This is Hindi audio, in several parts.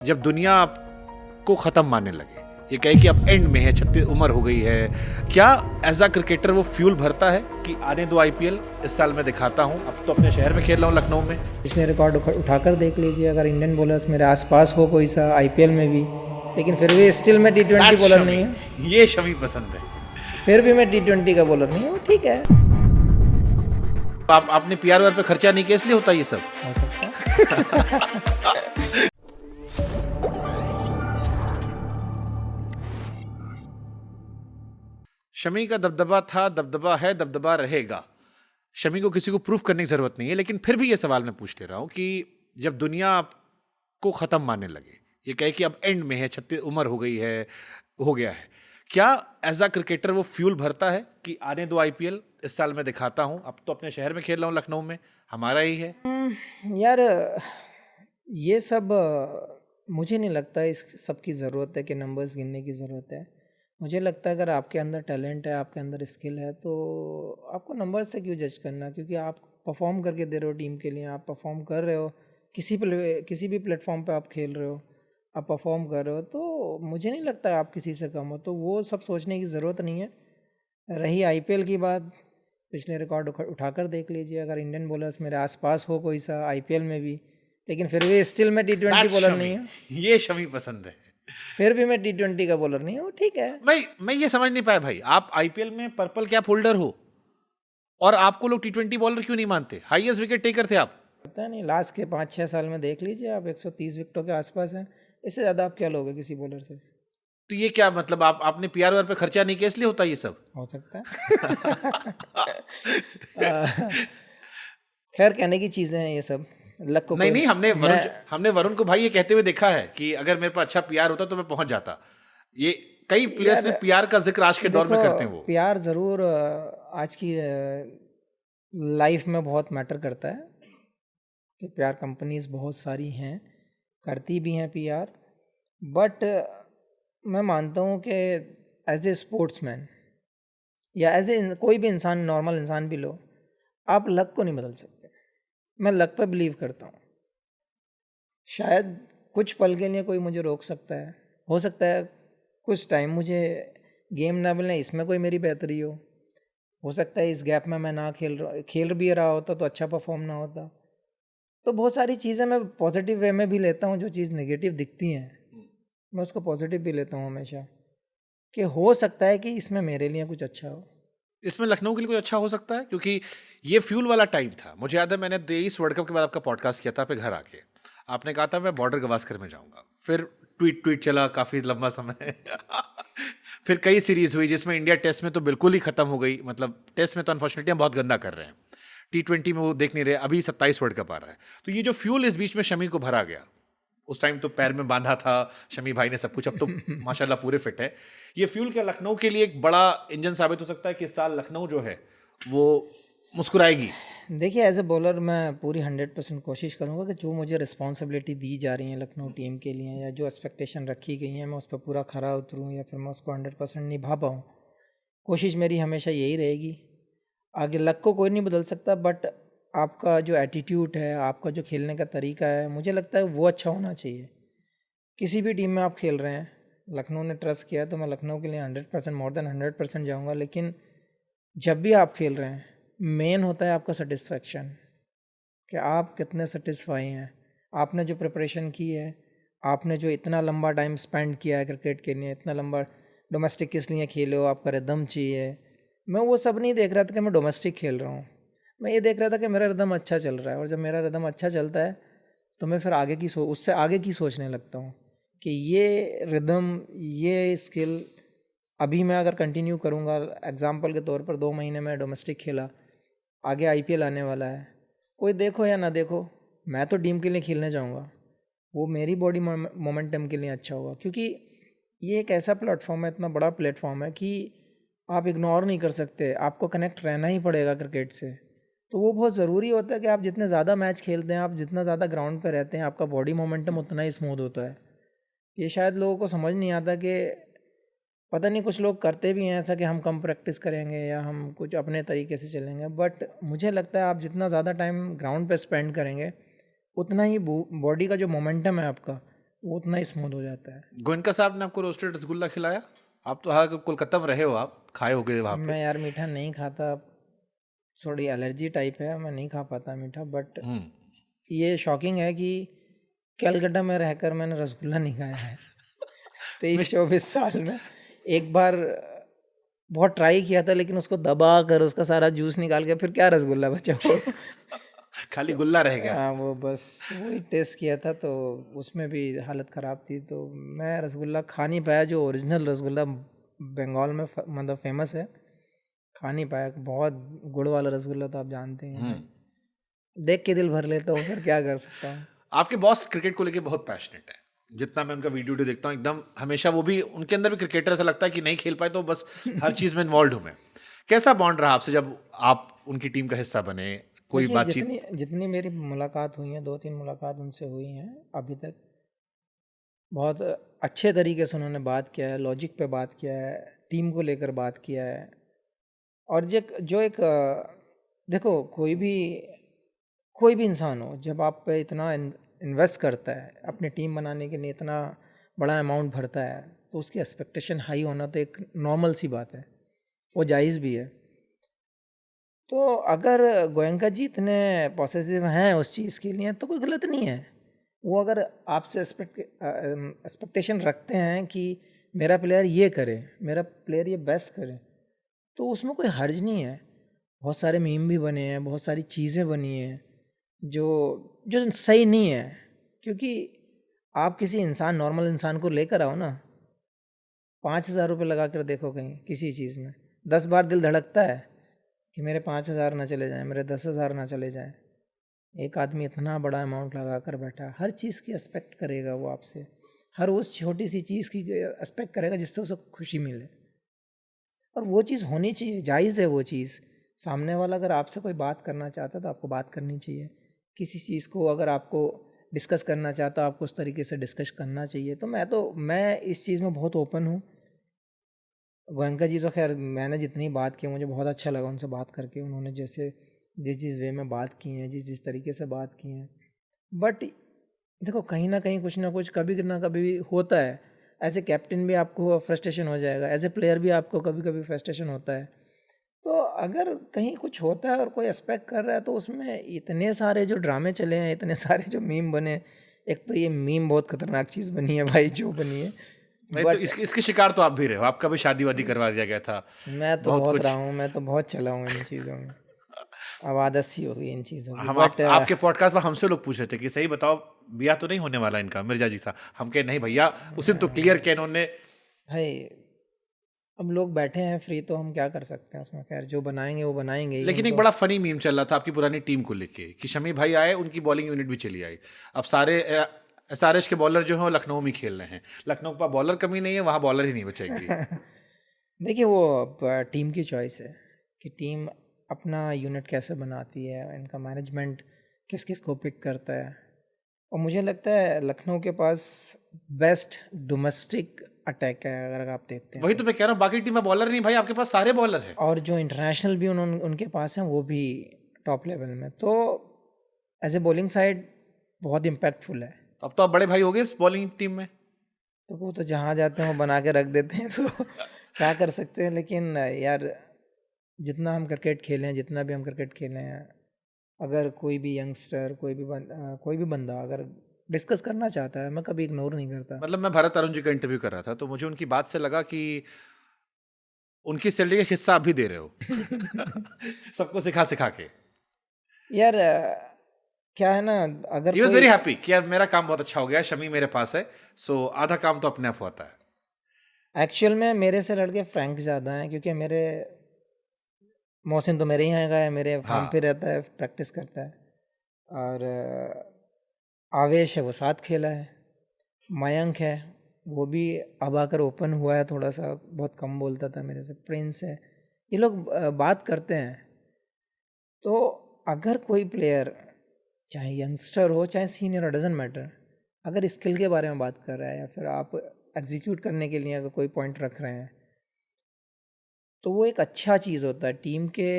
जब दुनिया आपको ख़त्म मानने लगे, ये कहे कि अब एंड में है, 36 उम्र हो गई है, क्या एज अ क्रिकेटर वो फ्यूल भरता है कि आने दो आईपीएल, इस साल मैं दिखाता हूँ। अब तो अपने शहर में खेल रहा हूँ, लखनऊ में। इसने रिकॉर्ड उठाकर देख लीजिए, अगर इंडियन बॉलर्स मेरे आसपास हो कोई सा आईपीएल में भी, लेकिन फिर भी स्टिल मैं टी20 That's बॉलर शमी, नहीं हूँ। ये शमी पसंद है। फिर भी मैं टी20 का बॉलर नहीं हूँ, ठीक है, आपने पीआर पे खर्चा नहीं किया इसलिए होता ये सब। हो सकता है। शमी का दबदबा था, दबदबा है, दबदबा रहेगा। शमी को किसी को प्रूफ करने की जरूरत नहीं है, लेकिन फिर भी ये सवाल मैं पूछ ले रहा हूँ कि जब दुनिया आपको खत्म मानने लगे, ये कहे कि अब एंड में है, 36 उम्र हो गई है, हो गया है, क्या एज अ क्रिकेटर वो फ्यूल भरता है कि आने दो आईपीएल, इस साल मैं दिखाता हूँ। अब तो अपने शहर में खेल रहा हूँ, लखनऊ में, हमारा ही है। यार, ये सब मुझे नहीं लगता इस सब की ज़रूरत है कि नंबर्स गिनने की ज़रूरत है। मुझे लगता है अगर आपके अंदर टैलेंट है, आपके अंदर स्किल है, तो आपको नंबर्स से क्यों जज करना, क्योंकि आप परफॉर्म करके दे रहे हो टीम के लिए, आप परफॉर्म कर रहे हो, किसी भी प्लेटफॉर्म पे आप खेल रहे हो, आप परफॉर्म कर रहे हो, तो मुझे नहीं लगता आप किसी से कम हो, तो वो सब सोचने की ज़रूरत नहीं है। रही आईपीएल की बात, पिछले रिकॉर्ड उठाकर देख लीजिए, अगर इंडियन बॉलर्स मेरे आसपास हो कोई सा आईपीएल में भी, लेकिन फिर भी स्टिल मैं टी20 That's बॉलर शमी, नहीं हूँ। ये शमी पसंद है। फिर भी मैं टी20 का बॉलर नहीं हूँ, ठीक है। मैं ये समझ नहीं पाया भाई, आप आईपीएल में पर्पल कैप होल्डर हो और आपको लोग टी20 बॉलर क्यों नहीं मानते? हाईएस्ट विकेट टेकर थे आप। पता नहीं, लास्ट के 5-6 साल में देख लीजिए आप, 130 विकेटों के आसपास हैं। इससे ज़्यादा आप क्या लोगे किसी बॉलर से? तो ये क्या मतलब, आपने पीआर पे खर्चा नहीं किया इसलिए होता ये सब। हो सकता है। अ, खैर, कहने की चीज़ें हैं ये सब, लक को नहीं कोई नहीं, मैं हमने वरुण को भाई ये कहते हुए देखा है कि अगर मेरे पास अच्छा पीआर होता तो मैं पहुंच जाता। ये कई प्लेयर्स ने यार पीआर का जिक्र आज के दौर में देखो, करते हैं वो। प्यार ज़रूर आज की लाइफ में बहुत मैटर करता है, कि प्यार कंपनीज बहुत सारी हैं, करती भी हैं पीआर, बट मैं मानता हूँ कि एज ए स्पोर्ट्समैन या एज ए कोई भी इंसान, नॉर्मल इंसान भी लो, आप लक को नहीं बदल सकते। मैं लक पे बिलीव करता हूँ। शायद कुछ पल के लिए कोई मुझे रोक सकता है, हो सकता है कुछ टाइम मुझे गेम ना मिलने, इसमें कोई मेरी बेहतरी हो सकता है इस गैप में मैं ना खेल भी रहा होता तो अच्छा परफॉर्म ना होता। तो बहुत सारी चीज़ें मैं पॉजिटिव वे में भी लेता हूँ, जो चीज़ नेगेटिव दिखती हैं मैं उसको पॉजिटिव भी लेता हूँ हमेशा, कि हो सकता है कि इसमें मेरे लिए कुछ अच्छा हो। इसमें लखनऊ के लिए कुछ अच्छा हो सकता है, क्योंकि ये फ्यूल वाला टाइम था। मुझे याद है मैंने 23 वर्ल्ड कप के बाद आपका पॉडकास्ट किया था पे घर आके, आपने कहा था मैं बॉर्डर गवास्कर में जाऊंगा। फिर ट्वीट ट्वीट चला काफी लंबा समय। फिर कई सीरीज हुई जिसमें इंडिया टेस्ट में तो बिल्कुल ही खत्म हो गई, मतलब टेस्ट में तो अनफॉर्चुनेटली हम बहुत गंदा कर रहे हैं, टी20 में वो देख नहीं रहे। अभी 27 वर्ल्ड कप आ रहा है, तो ये जो फ्यूल इस बीच में शमी को भरा गया, उस टाइम तो पैर में बांधा था शमी भाई ने सब कुछ, अब तो माशाल्लाह पूरे फिट है। ये फ्यूल क्या लखनऊ के लिए एक बड़ा इंजन साबित हो सकता है कि इस साल लखनऊ जो है वो मुस्कुराएगी? देखिए, एज ए बॉलर मैं पूरी 100% कोशिश करूँगा कि जो मुझे रिस्पॉन्सिबिलिटी दी जा रही है लखनऊ टीम के लिए, या जो एक्सपेक्टेशन रखी गई हैं, मैं उस पर पूरा खरा उतरूँ, या फिर मैं उसको 100% निभा पाऊँ। कोशिश मेरी हमेशा यही रहेगी। आगे लक को कोई नहीं बदल सकता, बट आपका जो एटीट्यूड है, आपका जो खेलने का तरीका है, मुझे लगता है वो अच्छा होना चाहिए। किसी भी टीम में आप खेल रहे हैं, लखनऊ ने ट्रस्ट किया तो मैं लखनऊ के लिए 100%, मोर देन 100% जाऊँगा। लेकिन जब भी आप खेल रहे हैं, मेन होता है आपका सेटिस्फेक्शन, कि आप कितने सेटिस्फाई हैं। आपने जो प्रिपरेशन की है, आपने जो इतना लंबा टाइम स्पेंड किया है क्रिकेट के लिए, इतना लंबा डोमेस्टिक किस लिए खेले हो, आपका रिदम चाहिए। मैं वो सब नहीं देख रहा था कि मैं डोमेस्टिक खेल रहा हूँ, मैं ये देख रहा था कि मेरा रिदम अच्छा चल रहा है, और जब मेरा रिदम अच्छा चलता है तो मैं फिर उससे आगे की सोचने लगता हूँ कि ये रिदम, ये स्किल अभी मैं अगर कंटिन्यू करूँगा, एग्जांपल के तौर पर 2 महीने में डोमेस्टिक खेला, आगे आईपीएल आने वाला है, कोई देखो या ना देखो, मैं तो टीम के लिए खेलने जाऊँगा। वो मेरी बॉडी मोमेंटम के लिए अच्छा होगा, क्योंकि ये एक ऐसा प्लेटफॉर्म है, इतना बड़ा प्लेटफॉर्म है कि आप इग्नोर नहीं कर सकते, आपको कनेक्ट रहना ही पड़ेगा क्रिकेट से। तो वो बहुत ज़रूरी होता है कि आप जितने ज़्यादा मैच खेलते हैं, आप जितना ज़्यादा ग्राउंड पे रहते हैं, आपका बॉडी मोमेंटम उतना ही स्मूथ होता है। ये शायद लोगों को समझ नहीं आता, कि पता नहीं कुछ लोग करते भी हैं ऐसा कि हम कम प्रैक्टिस करेंगे या हम कुछ अपने तरीके से चलेंगे, बट मुझे लगता है आप जितना ज़्यादा टाइम ग्राउंड पे स्पेंड करेंगे, उतना ही बॉडी का जो मोमेंटम है आपका, वो उतना ही स्मूथ हो जाता है। गोयनका साहब ने आपको रोस्टेड रसगुल्ला खिलाया? आप तो हालांकि कोलकाता में रहे हो, आप खाए हो गए वहाँ पे। मैं यार मीठा नहीं खाता, थोड़ी एलर्जी टाइप है, मैं नहीं खा पाता मीठा। बट ये शॉकिंग है कि कलकत्ता में रहकर मैंने रसगुल्ला नहीं खाया है 23-24 साल में। एक बार बहुत ट्राई किया था, लेकिन उसको दबा कर उसका सारा जूस निकाल के फिर क्या रसगुल्ला बचा वो खाली गुल्ला रह गया। हाँ, वो बस वही टेस्ट किया था, तो उसमें भी हालत ख़राब थी। तो मैं रसगुल्ला खा नहीं पाया, जो ओरिजिनल रसगुल्ला बंगाल में मतलब फेमस है, खा नहीं पाया। बहुत गुड़ वाला रसगुल्ला तो आप जानते हैं भाई, देख के दिल भर लेता हूँ, फिर क्या कर सकता हूँ। आपके बॉस क्रिकेट को लेके बहुत पैशनेट है, जितना मैं उनका वीडियो देखता हूँ एकदम हमेशा, वो भी उनके अंदर भी क्रिकेटर ऐसा लगता है कि नहीं खेल पाए तो बस हर चीज़ में इन्वॉल्व हूँ मैं। कैसा बॉन्ड रहा आपसे जब आप उनकी टीम का हिस्सा बने? कोई देखिए, बातचीत? जितनी जितनी मेरी मुलाकात हुई है, 2-3 मुलाकात उनसे हुई हैं अभी तक, बहुत अच्छे तरीके से उन्होंने बात किया है, लॉजिक पे बात किया है, टीम को लेकर बात किया है। और जो एक देखो, कोई भी इंसान हो, जब आप पे इतना इन्वेस्ट करता है, अपनी टीम बनाने के लिए इतना बड़ा अमाउंट भरता है, तो उसकी एक्सपेक्टेशन हाई होना तो एक नॉर्मल सी बात है, वो जायज़ भी है। तो अगर गोयनका जी इतने पॉसेसिव हैं उस चीज़ के लिए, तो कोई गलत नहीं है। वो अगर आपसे एक्सपेक्टेशन रखते हैं कि मेरा प्लेयर ये करे, मेरा प्लेयर ये बेस्ट करे, तो उसमें कोई हर्ज नहीं है। बहुत सारे मीम भी बने हैं, बहुत सारी चीज़ें बनी हैं जो जो सही नहीं है। क्योंकि आप किसी इंसान, नॉर्मल इंसान को लेकर आओ ना, 5,000 रुपये लगा कर देखो कहीं किसी चीज़ में, 10 बार दिल धड़कता है कि मेरे 5,000 ना चले जाएं, मेरे 10,000 ना चले जाएं। एक आदमी इतना बड़ा अमाउंट लगा कर बैठा है, हर चीज़ की एक्सपेक्ट करेगा वो आपसे, हर उस छोटी सी चीज़ की एक्सपेक्ट करेगा जिससे उसे खुशी मिले। और वो चीज़ होनी चाहिए, जायज़ है वो चीज़। सामने वाला अगर आपसे कोई बात करना चाहता है तो आपको बात करनी चाहिए। किसी चीज़ को अगर आपको डिस्कस करना चाहता है, आपको उस तरीके से डिस्कस करना चाहिए। तो मैं इस चीज़ में बहुत ओपन हूँ। गोयनका जी तो खैर, मैंने जितनी बात की, मुझे बहुत अच्छा लगा उनसे बात करके। उन्होंने जिस वे में बात की है, जिस तरीके से बात की है। बट देखो, कहीं ना कहीं कुछ ना कुछ कभी ना कभी भी होता है। एज ए कैप्टन भी आपको फ्रस्ट्रेशन हो जाएगा, एज ए प्लेयर भी आपको कभी कभी फ्रस्ट्रेशन होता है। तो अगर कहीं कुछ होता है और कोई एक्सपेक्ट कर रहा है, तो उसमें इतने सारे जो ड्रामे चले हैं, इतने सारे जो मीम बने, एक तो ये मीम बहुत खतरनाक चीज़ बनी है भाई जो बनी है। नहीं तो बट इसके शिकार तो आप भी रहे हो, आपका भी शादी वादी करवा दिया गया था, मैं तो बहुत बहुत रहा कुछ। हूँ, मैं तो बहुत चला हूँ इन चीज़ों में, अब आदत सी हो गई इन चीज़ों की। हम बट आपके पॉडकास्ट में हमसे लोग पूछ रहे थे कि सही बताओ, बिया तो नहीं होने वाला इनका मिर्जा जी था? हम कहे नहीं भैया, उस दिन तो क्लियर किया इन्होंने। भाई, अब लोग बैठे हैं फ्री, तो हम क्या कर सकते हैं उसमें। खैर, जो बनाएंगे वो बनाएंगे ही, लेकिन एक उनको। बड़ा फनी मीम चल रहा था आपकी पुरानी टीम को लेके कि शमी भाई आए, उनकी बॉलिंग यूनिट भी चली आई। अब सारे एसआरएच के बॉलर जो हैं वो लखनऊ में खेल रहे हैं। लखनऊ का बॉलर कमी नहीं है, वहाँ बॉलर ही नहीं बचेंगे। देखिए, वो अब टीम की चॉइस है कि टीम अपना यूनिट कैसे बनाती है, इनका मैनेजमेंट किस किस को पिक करता है। और मुझे लगता है लखनऊ के पास बेस्ट डोमेस्टिक अटैक है, अगर आप देखते हैं वही तो। तो मैं कह रहा हूँ, बाकी टीम में बॉलर नहीं भाई, आपके पास सारे बॉलर हैं। और जो इंटरनेशनल भी उनके पास हैं, वो भी टॉप लेवल में। तो एज ए बॉलिंग साइड बहुत इम्पैक्टफुल है। अब तो आप बड़े भाई हो गए इस बॉलिंग टीम में। तो वो तो जहाँ जाते हैं वो बना के रख देते हैं, तो क्या कर सकते हैं। लेकिन यार, जितना हम क्रिकेट खेले हैं, जितना भी हम क्रिकेट खेले हैं, अगर कोई भी यंगस्टर, कोई भी बंदा अगर डिस्कस करना चाहता है, मैं कभी इग्नोर नहीं करता। मतलब मैं भरत अरुण जी का इंटरव्यू कर रहा था, तो मुझे उनकी बात से लगा कि उनकी सैलरी का हिस्सा आप भी दे रहे हो सबको सिखा सिखा के। यार क्या है ना, अगर ही वॉज कोई वेरी हैप्पी कि यार मेरा काम बहुत अच्छा हो गया, शमी मेरे पास है, सो आधा काम तो अपने आप होता है। एक्चुअल में मेरे से लड़के फ्रैंक ज़्यादा हैं, क्योंकि मेरे मोहसिन तो मेरे यहाँ का है, मेरे फार्म पे हाँ, रहता है, प्रैक्टिस करता है। और आवेश है, वो साथ खेला है। मयंक है, वो भी अब आकर ओपन हुआ है थोड़ा सा, बहुत कम बोलता था मेरे से। प्रिंस है, ये लोग बात करते हैं। तो अगर कोई प्लेयर, चाहे यंगस्टर हो चाहे सीनियर हो, डजेंट मैटर, अगर स्किल के बारे में बात कर रहा है या फिर आप एग्जीक्यूट करने के लिए अगर कोई पॉइंट रख रहे हैं, तो वो एक अच्छा चीज़ होता है टीम के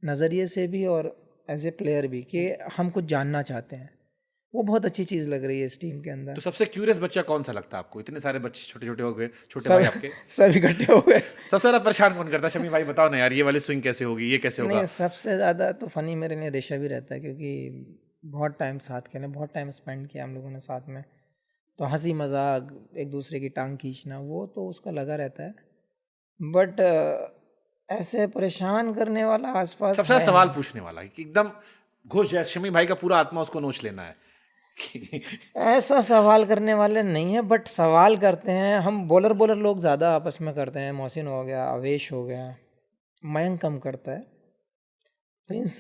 नज़रिए से भी और एज ए प्लेयर भी, कि हम कुछ जानना चाहते हैं। वो बहुत अच्छी चीज़ लग रही है इस टीम के अंदर। तो सबसे क्यूरियस बच्चा कौन सा लगता है आपको? इतने सारे बच्चे छोटे छोटे हो गए, छोटे भाई सब आपके। सब इकट्ठे हो गए। सबसे ज्यादा परेशान कौन करता है? शमी भाई बताओ ना यार, ये वाली स्विंग कैसे होगी, ये कैसे नहीं, होगा? सबसे ज़्यादा तो फ़नी मेरे लिए ऋषभ ही रहता है, क्योंकि बहुत टाइम साथ खेले, बहुत टाइम स्पेंड किया हम लोगों ने साथ में, तो हंसी मजाक, एक दूसरे की टांग खींचना, वो तो उसका लगा रहता है। बट ऐसे परेशान करने वाला आसपास सबसे है ज्यादा सवाल नहीं। पूछने वाला है कि एकदम घुस जाए, शमी भाई का पूरा आत्मा उसको नोच लेना है कि ऐसा सवाल करने वाले नहीं है, बट सवाल करते हैं हम, बॉलर लोग ज़्यादा आपस में करते हैं। मोहसिन हो गया, अवेश हो गया, मयंक कम करता है, प्रिंस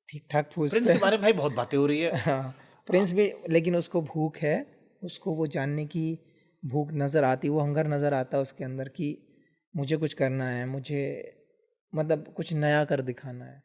ठीक ठाक प्रिंस पूछते के हैं। बारे में भाई बहुत बातें हो रही है। हाँ, प्रिंस भी, लेकिन उसको भूख है, उसको वो जानने की भूख नज़र आती, वो हंगर नज़र आता है उसके अंदर कि मुझे कुछ करना है, मुझे मतलब कुछ नया कर दिखाना है।